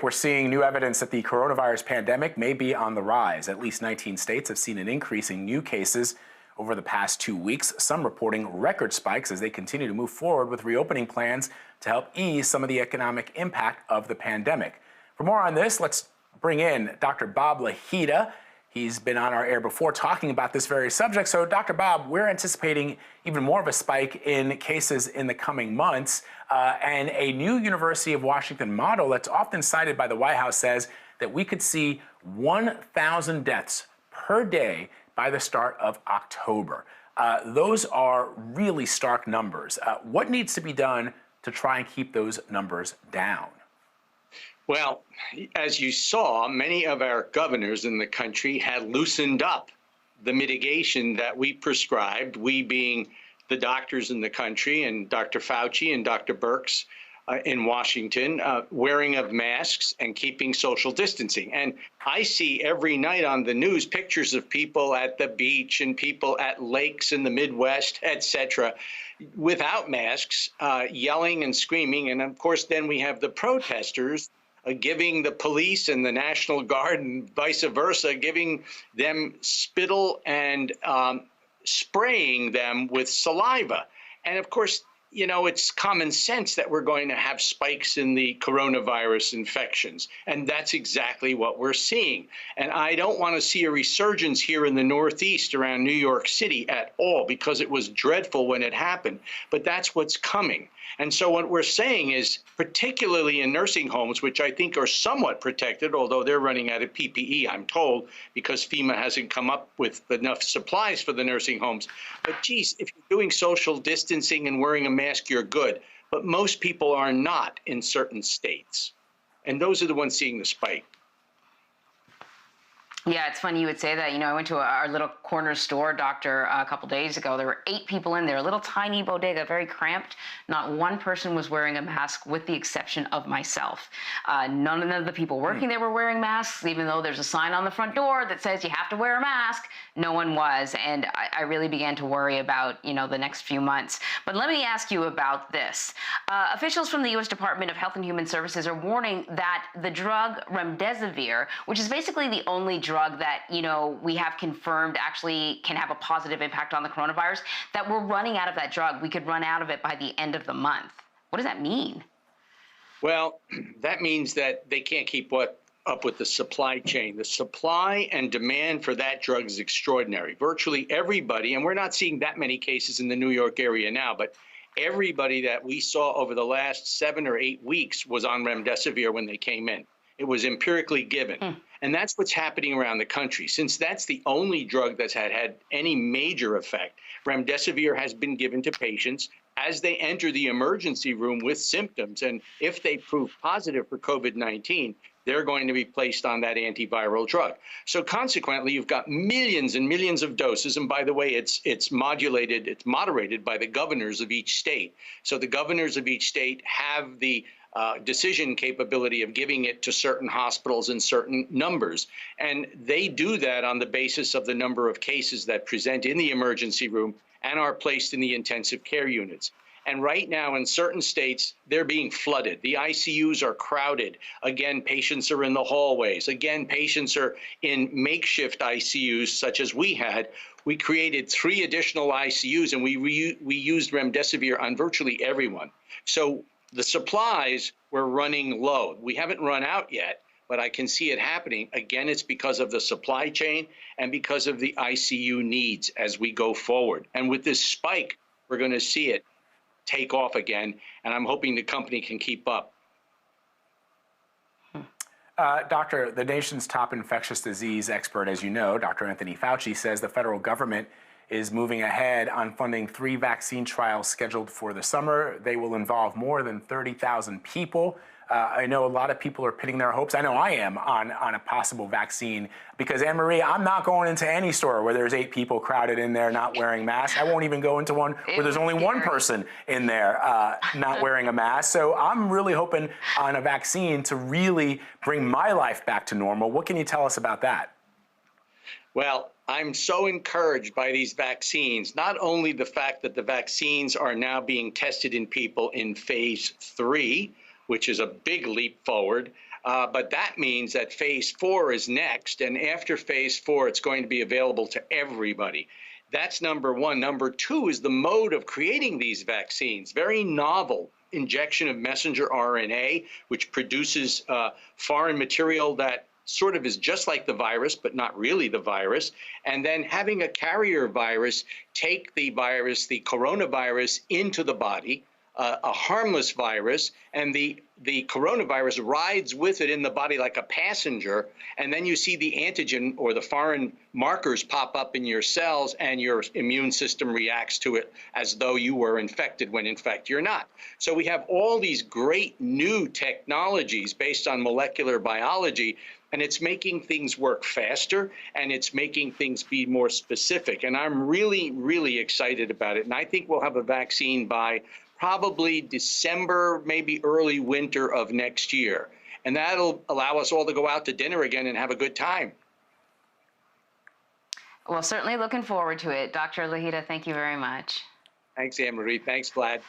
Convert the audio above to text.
We're seeing new evidence that the coronavirus pandemic may be on the rise. At least 19 states have seen an increase in new cases over the past 2 weeks, some reporting record spikes as they continue to move forward with reopening plans to help ease some of the economic impact of the pandemic. For more on this, let's bring in Dr. Bob Lahita. He's been on our air before talking about this very subject. So, Dr. Bob, we're anticipating even more of a spike in cases in the coming months. And a new University of Washington model that's often cited by the White House says that we could see 1,000 deaths per day by the start of October. Those are really stark numbers. What needs to be done to try and keep those numbers down? Well, as you saw, many of our governors in the country had loosened up the mitigation that we prescribed, we being the doctors in the country and Dr. Fauci and Dr. Birx in Washington, wearing of masks and keeping social distancing. And I see every night on the news pictures of people at the beach and people at lakes in the Midwest, etc., without masks, yelling and screaming. And of course, then we have the protesters giving the police and the National Guard and vice versa, giving them spittle and spraying them with saliva. And of course, you know, it's common sense that we're going to have spikes in the coronavirus infections. And that's exactly what we're seeing. And I don't want to see a resurgence here in the Northeast around New York City at all, because it was dreadful when it happened. But that's what's coming. And so what we're saying is, particularly in nursing homes, which I think are somewhat protected, although they're running out of PPE, I'm told, because FEMA hasn't come up with enough supplies for the nursing homes. But geez, if you're doing social distancing and wearing a mask, you're good. But most people are not in certain states. And those are the ones seeing the spike. Yeah, it's funny you would say that. You know, I went to our little corner store, doctor, a couple days ago. There were 8 people in there, a little tiny bodega, very cramped. Not one person was wearing a mask, with the exception of myself. None of the people working there were wearing masks, even though there's a sign on the front door that says you have to wear a mask. No one was, and I really began to worry about, you know, the next few months. But let me ask you about this. Officials from the U.S. Department of Health and Human Services are warning that the drug Remdesivir, which is basically the only drug that, you know, we have confirmed actually can have a positive impact on the coronavirus, that we're running out of that drug. We could run out of it by the end of the month. What does that mean? Well, that means that they can't keep up with the supply chain. The supply and demand for that drug is extraordinary. Virtually everybody, and we're not seeing that many cases in the New York area now, but everybody that we saw over the last 7 or 8 weeks was on Remdesivir when they came in. It was empirically given. And that's what's happening around the country. Since that's the only drug that's had any major effect, Remdesivir has been given to patients as they enter the emergency room with symptoms. And if they prove positive for COVID-19, they're going to be placed on that antiviral drug. So consequently, you've got millions and millions of doses. And by the way, it's moderated by the governors of each state. So the governors of each state have the decision capability of giving it to certain hospitals in certain numbers. And they do that on the basis of the number of cases that present in the emergency room and are placed in the intensive care units. And right now in certain states, they're being flooded. The ICUs are crowded. Again, patients are in the hallways. Again, patients are in makeshift ICUs such as we had. We created 3 additional ICUs and we used Remdesivir on virtually everyone. So the supplies were running low. We haven't run out yet, but I can see it happening. Again, it's because of the supply chain and because of the ICU needs as we go forward. And with this spike, we're going to see it take off again, and I'm hoping the company can keep up. Doctor, the nation's top infectious disease expert, as you know, Dr. Anthony Fauci, says the federal government is moving ahead on funding 3 vaccine trials scheduled for the summer. They will involve more than 30,000 people. I know a lot of people are pitting their hopes, I know I am, on a possible vaccine, because Anne-Marie, I'm not going into any store where there's 8 people crowded in there not wearing masks. I won't even go into one where there's only one person in there not wearing a mask. So I'm really hoping on a vaccine to really bring my life back to normal. What can you tell us about that? Well, I'm so encouraged by these vaccines, not only the fact that the vaccines are now being tested in people in phase 3, which is a big leap forward, But that means that phase 4 is next. And after phase 4, it's going to be available to everybody. That's number one. Number two is the mode of creating these vaccines, very novel. Injection of messenger RNA, which produces foreign material that sort of is just like the virus, but not really the virus. And then having a carrier virus take the virus, the coronavirus, into the body, a harmless virus, and the coronavirus rides with it in the body like a passenger, and then you see the antigen or the foreign markers pop up in your cells, and your immune system reacts to it as though you were infected when in fact you're not. So we have all these great new technologies based on molecular biology, and it's making things work faster, and it's making things be more specific. And I'm really, really excited about it. And I think we'll have a vaccine by probably December, maybe early winter of next year. And that'll allow us all to go out to dinner again and have a good time. Well, certainly looking forward to it. Dr. Lahita, thank you very much. Thanks, Anne-Marie. Thanks, Vlad.